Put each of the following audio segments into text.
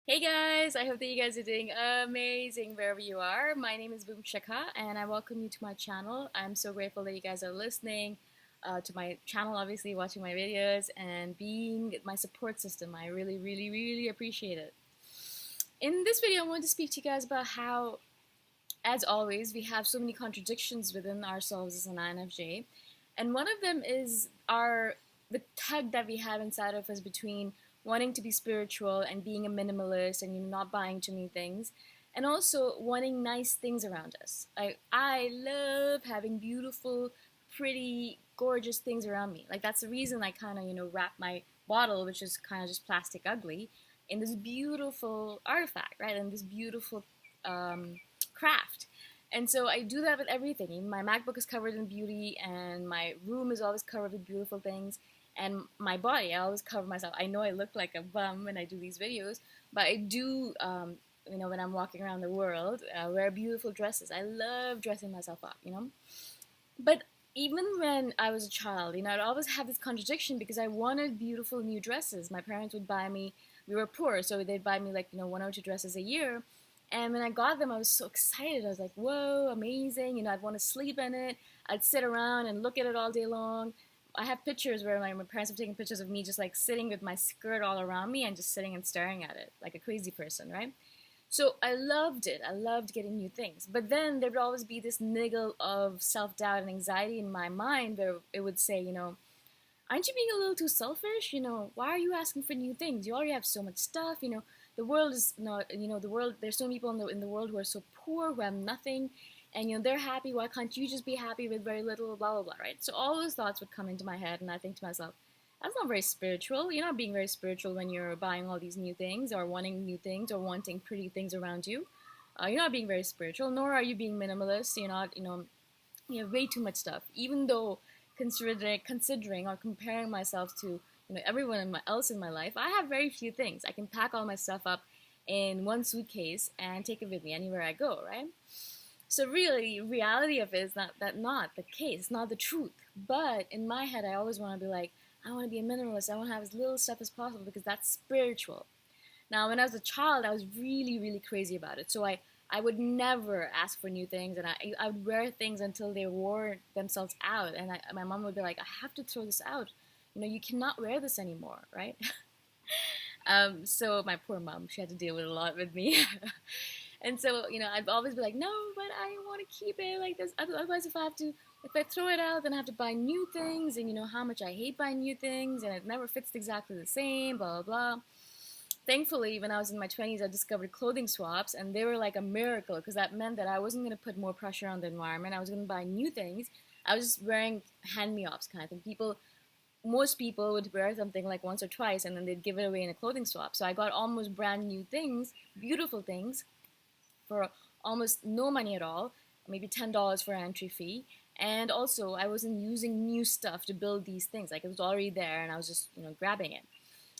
Hey guys, I hope that you guys are doing amazing wherever you are. My name is Shikha and I welcome you to my channel. I'm so grateful that you guys are listening to my channel, obviously watching my videos and being my support system. I really, really, really appreciate it. In this video, I want to speak to you guys about how, as always, we have so many contradictions within ourselves as an INFJ. And one of them is the tug that we have inside of us between wanting to be spiritual and being a minimalist and not buying too many things, and also wanting nice things around us. I love having beautiful, pretty, gorgeous things around me. Like that's the reason I kind of wrap my bottle, which is kind of just plastic ugly, in this beautiful artifact, right? And this beautiful craft. And so I do that with everything. Even my MacBook is covered in beauty, and my room is always covered with beautiful things. And my body, I always cover myself. I know I look like a bum when I do these videos, but I do, when I'm walking around the world, wear beautiful dresses. I love dressing myself up. But even when I was a child, I'd always have this contradiction because I wanted beautiful new dresses. My parents would buy me, we were poor, so they'd buy me like, one or two dresses a year. And when I got them, I was so excited. I was like, whoa, amazing. I'd want to sleep in it. I'd sit around and look at it all day long. I have pictures where my parents have taken pictures of me just like sitting with my skirt all around me and just sitting and staring at it like a crazy person, right? So I loved it. I loved getting new things. But then there would always be this niggle of self doubt and anxiety in my mind where it would say, aren't you being a little too selfish? Why are you asking for new things? You already have so much stuff. The world is not, the world, there's so many people in the world who are so poor, who have nothing. And, they're happy. Why can't you just be happy with very little, blah, blah, blah, right? So all those thoughts would come into my head. And I think to myself, that's not very spiritual. You're not being very spiritual when you're buying all these new things or wanting new things or wanting pretty things around you. You're not being very spiritual, nor are you being minimalist. You're not, you have way too much stuff. Even though considering or comparing myself to everyone else in my life, I have very few things. I can pack all my stuff up in one suitcase and take it with me anywhere I go, right? So really, reality of it is not the case, not the truth. But in my head, I always want to be like, I want to be a minimalist. I want to have as little stuff as possible because that's spiritual. Now, when I was a child, I was really, really crazy about it. So I would never ask for new things, and I would wear things until they wore themselves out. And my mom would be like, I have to throw this out. You cannot wear this anymore, right? So my poor mom, she had to deal with a lot with me. And so, I'd always be like, no, but I want to keep it like this. Otherwise, if I throw it out, then I have to buy new things. And you know how much I hate buying new things, and it never fits exactly the same, blah, blah, blah. Thankfully, when I was in my 20s, I discovered clothing swaps, and they were like a miracle because that meant that I wasn't going to put more pressure on the environment. I was going to buy new things. I was just wearing hand-me-ups kind of thing. Most people would wear something like once or twice, and then they'd give it away in a clothing swap. So I got almost brand new things, beautiful things, for almost no money at all, maybe $10 for an entry fee. And also, I wasn't using new stuff to build these things. Like it was already there, and I was just grabbing it.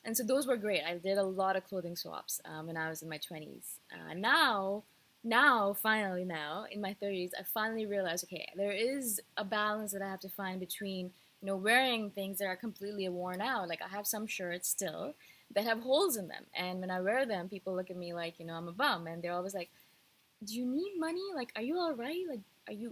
And so those were great. I did a lot of clothing swaps when I was in my 20s. Finally, now in my 30s, I finally realized, okay, there is a balance that I have to find between, wearing things that are completely worn out. Like I have some shirts still that have holes in them, and when I wear them, people look at me like, I'm a bum, and they're always like, "Do you need money? Like, are you all right? Like,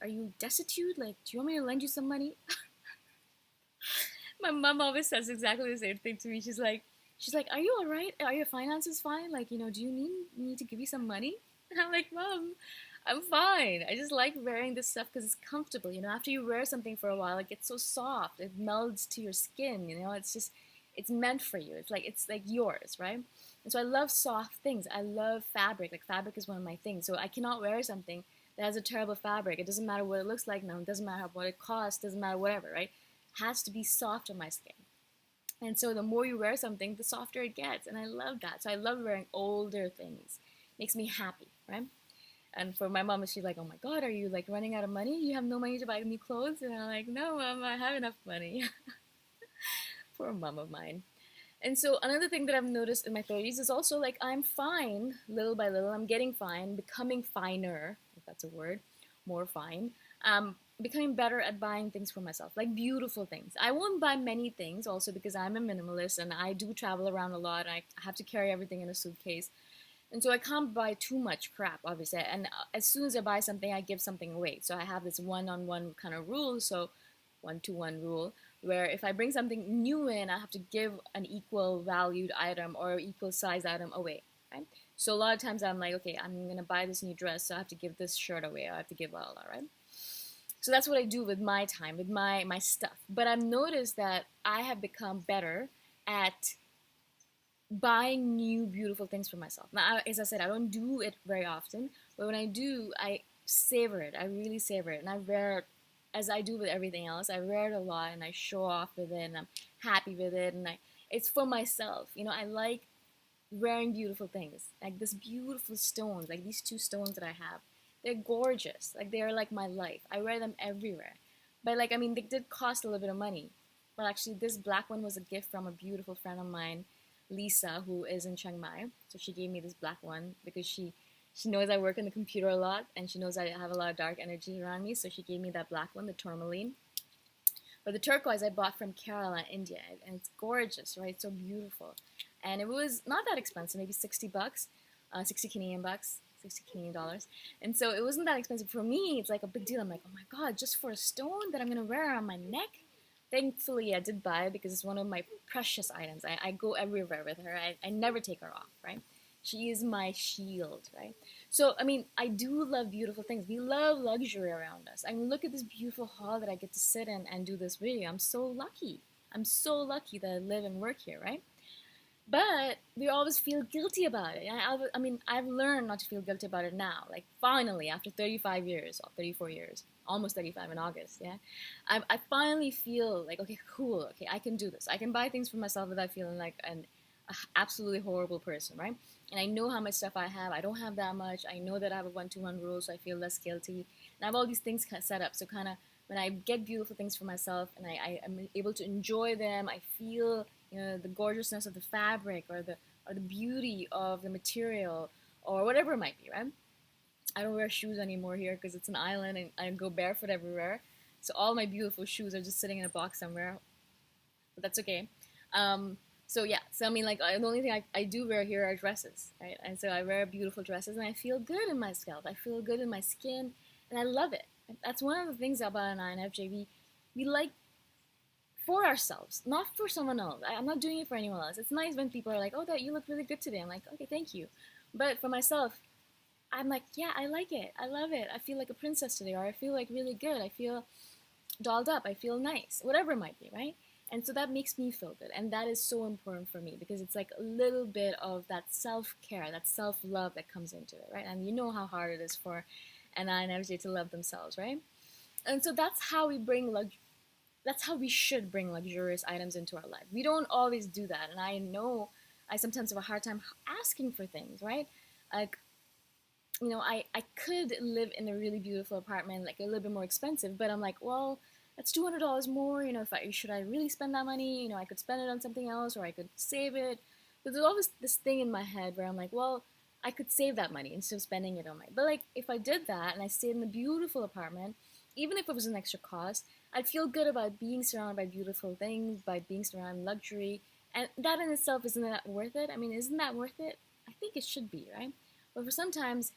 are you destitute? Like, do you want me to lend you some money?" My mom always says exactly the same thing to me. She's like, "Are you all right? Are your finances fine? Like, do you need me to give you some money?" And I'm like, "Mom, I'm fine. I just like wearing this stuff because it's comfortable. After you wear something for a while, it gets so soft. It melds to your skin. It's meant for you. It's like yours, right?" And so I love soft things. I love fabric. Like fabric is one of my things. So I cannot wear something that has a terrible fabric. It doesn't matter what it looks like now. It doesn't matter what it costs. Doesn't matter whatever, right? It has to be soft on my skin. And so the more you wear something, the softer it gets. And I love that. So I love wearing older things. Makes me happy, right? And for my mom, she's like, "Oh my God, are you like running out of money? You have no money to buy new clothes?" And I'm like, "No, Mom, I have enough money." Poor mom of mine. And so another thing that I've noticed in my 30s is also like I'm fine little by little. I'm getting fine, becoming finer, if that's a word, more fine. becoming better at buying things for myself, like beautiful things. I won't buy many things also because I'm a minimalist and I do travel around a lot. I have to carry everything in a suitcase. And so I can't buy too much crap, obviously. And as soon as I buy something, I give something away. So I have this one-on-one kind of rule, so one-to-one rule, where if I bring something new in, I have to give an equal valued item or equal size item away, right? So a lot of times I'm like, okay, I'm gonna buy this new dress, so I have to give this shirt away. I have to give blah blah, right? So that's what I do with my time, with my stuff. But I've noticed that I have become better at buying new beautiful things for myself. Now, as I said, I don't do it very often, but when I do, I savor it. I really savor it, and I wear it as I do with everything else. I wear it a lot, and I show off with it, and I'm happy with it, and it's for myself. You know, I like wearing beautiful things, like this beautiful stones, like these two stones that I have. They're gorgeous. Like they're like my life. I wear them everywhere. But like, I mean, they did cost a little bit of money. But actually, this black one was a gift from a beautiful friend of mine, Lisa, who is in Chiang Mai. So she gave me this black one because she knows I work on the computer a lot and she knows I have a lot of dark energy around me. So she gave me that black one, the tourmaline. But the turquoise I bought from Kerala, India, and it's gorgeous, right? So beautiful. And it was not that expensive, maybe 60 bucks, 60 Canadian bucks, 60 Canadian dollars. And so it wasn't that expensive. For me, it's like a big deal. I'm like, oh my God, just for a stone that I'm going to wear around my neck? Thankfully, I did buy it because it's one of my precious items. I go everywhere with her. I never take her off, right? She is my shield, right? So, I mean, I do love beautiful things. We love luxury around us. I mean, look at this beautiful hall that I get to sit in and do this video. I'm so lucky. I'm so lucky that I live and work here, right? But we always feel guilty about it. I mean, I've learned not to feel guilty about it now. Like, finally, after 35 years, or 34 years, almost 35 in August, yeah? I finally feel like, okay, cool, okay, I can do this. I can buy things for myself without feeling like an absolutely horrible person, right? And I know how much stuff I have. I don't have that much. I know that I have a one-to-one rule, so I feel less guilty. And I have all these things set up. So kind of when I get beautiful things for myself and I am able to enjoy them, I feel, you know, the gorgeousness of the fabric or the beauty of the material or whatever it might be, right? I don't wear shoes anymore here because it's an island and I go barefoot everywhere. So all my beautiful shoes are just sitting in a box somewhere, but that's okay. So yeah, so I mean, like the only thing I do wear here are dresses, right? And so I wear beautiful dresses and I feel good in my scalp. I feel good in my skin and I love it. That's one of the things about an INFJ. We like for ourselves, not for someone else. I'm not doing it for anyone else. It's nice when people are like, oh, that you look really good today. I'm like, okay, thank you. But for myself, I'm like, yeah, I like it. I love it. I feel like a princess today, or I feel like really good. I feel dolled up. I feel nice, whatever it might be, right? And so that makes me feel good. And that is so important for me because it's like a little bit of that self-care, that self-love that comes into it, right? And you know how hard it is for an INFJ to love themselves, right? And so that's how we bring that's how we should bring luxurious items into our life. We don't always do that. And I know I sometimes have a hard time asking for things, right? Like, you know, I could live in a really beautiful apartment, like a little bit more expensive, but I'm like, well, that's $200 more. You know, should I really spend that money? You know, I could spend it on something else, or I could save it. But there's always this thing in my head where I'm like, well, I could save that money instead of spending it on my. But like, if I did that and I stayed in a beautiful apartment, even if it was an extra cost, I'd feel good about being surrounded by beautiful things, by being surrounded by luxury, and that in itself isn't that worth it? I mean, isn't that worth it? I think it should be, right? But for sometimes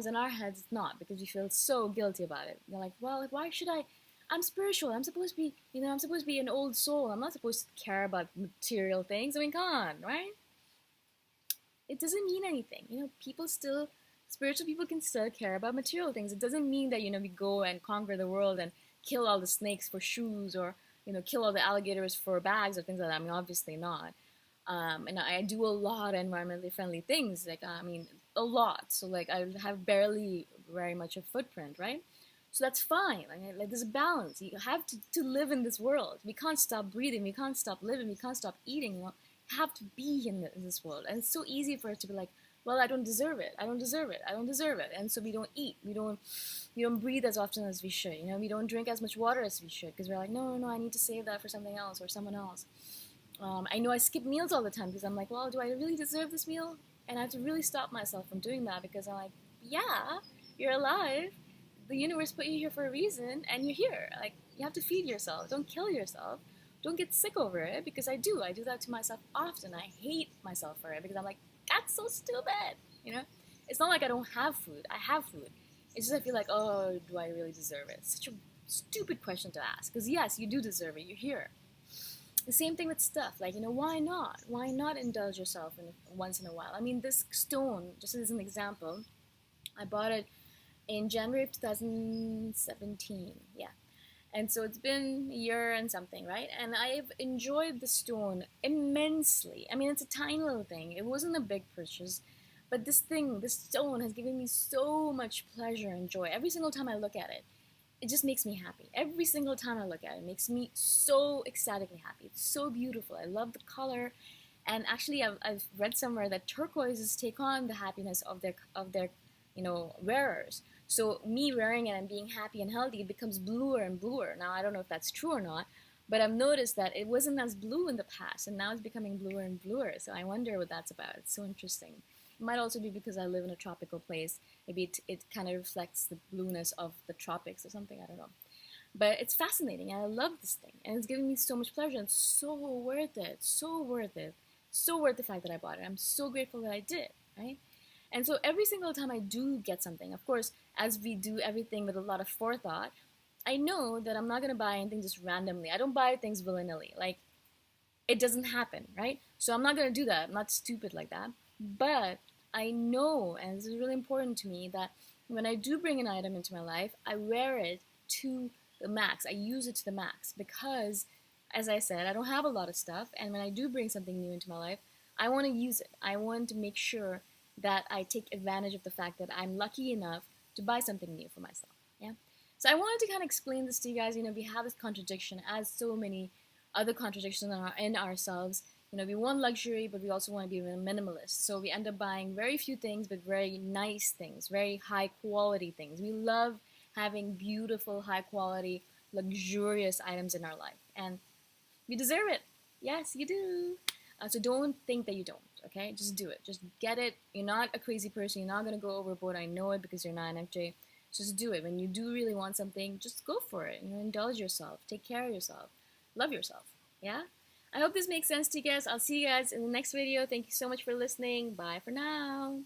in our heads it's not because we feel so guilty about it. They're like, well, why should I? I'm spiritual. I'm supposed to be, you know, I'm supposed to be an old soul. I'm not supposed to care about material things. I mean, come on, right? It doesn't mean anything. You know, spiritual people can still care about material things. It doesn't mean that, you know, we go and conquer the world and kill all the snakes for shoes or, you know, kill all the alligators for bags or things like that. I mean, obviously not. And I do a lot of environmentally friendly things. Like, I mean, a lot. So, like, I have barely very much a footprint, right? So that's fine. Like there's a balance. You have to live in this world. We can't stop breathing. We can't stop living. We can't stop eating. You know, have to be in this world. And it's so easy for us to be like, well, I don't deserve it. I don't deserve it. I don't deserve it. And so we don't eat. We don't breathe as often as we should. You know, we don't drink as much water as we should because we're like, no, I need to save that for something else or someone else. I know I skip meals all the time because I'm like, well, do I really deserve this meal? And I have to really stop myself from doing that because I'm like, yeah, you're alive. the universe put you here for a reason, and you're here. Like, you have to feed yourself. Don't kill yourself. Don't get sick over it, because I do. I do that to myself often. I hate myself for it because I'm like, that's so stupid. You know, it's not like I don't have food. I have food. It's just I feel like, oh, do I really deserve it? It's such a stupid question to ask. Because yes, you do deserve it. You're here. The same thing with stuff. Like, why not? Why not indulge yourself once in a while? I mean, this stone, just as an example, I bought it in January of 2017. Yeah. And so it's been a year and something, right? And I've enjoyed the stone immensely. I mean, it's a tiny little thing. It wasn't a big purchase, but this stone has given me so much pleasure and joy. Every single time I look at it, it just makes me happy. Every single time I look at it, it makes me so ecstatically happy. It's so beautiful. I love the color. And actually, I've read somewhere that turquoises take on the happiness of their wearers. So me wearing it and being happy and healthy, it becomes bluer and bluer. Now I don't know if that's true or not, but I've noticed that it wasn't as blue in the past, and now it's becoming bluer and bluer. So I wonder what that's about. It's so interesting. It might also be because I live in a tropical place. Maybe it kind of reflects the blueness of the tropics or something. I don't know. But it's fascinating, and I love this thing, and it's giving me so much pleasure. And so worth it. So worth it. So worth the fact that I bought it. I'm so grateful that I did. Right? And so every single time I do get something, of course, as we do everything with a lot of forethought, I know that I'm not going to buy anything just randomly. I don't buy things willy-nilly. Like, it doesn't happen, right? So I'm not going to do that. I'm not stupid like that. But I know, and this is really important to me, that when I do bring an item into my life, I wear it to the max. I use it to the max because, as I said, I don't have a lot of stuff. And when I do bring something new into my life, I want to use it. I want to make sure that I take advantage of the fact that I'm lucky enough to buy something new for myself. Yeah. So I wanted to kind of explain this to you guys. We have this contradiction, as so many other contradictions in ourselves. We want luxury, but we also want to be minimalist. So we end up buying very few things, but very nice things, very high quality things. We love having beautiful, high quality, luxurious items in our life, and we deserve it. Yes, you do. So don't think that you don't. Okay, just do it. Just get it. You're not a crazy person. You're not gonna go overboard. I know it because you're not an FJ. Just do it. When you do really want something, just go for it. Indulge yourself. Take care of yourself. Love yourself. Yeah. I hope this makes sense to you guys. I'll see you guys in the next video. Thank you so much for listening. Bye for now.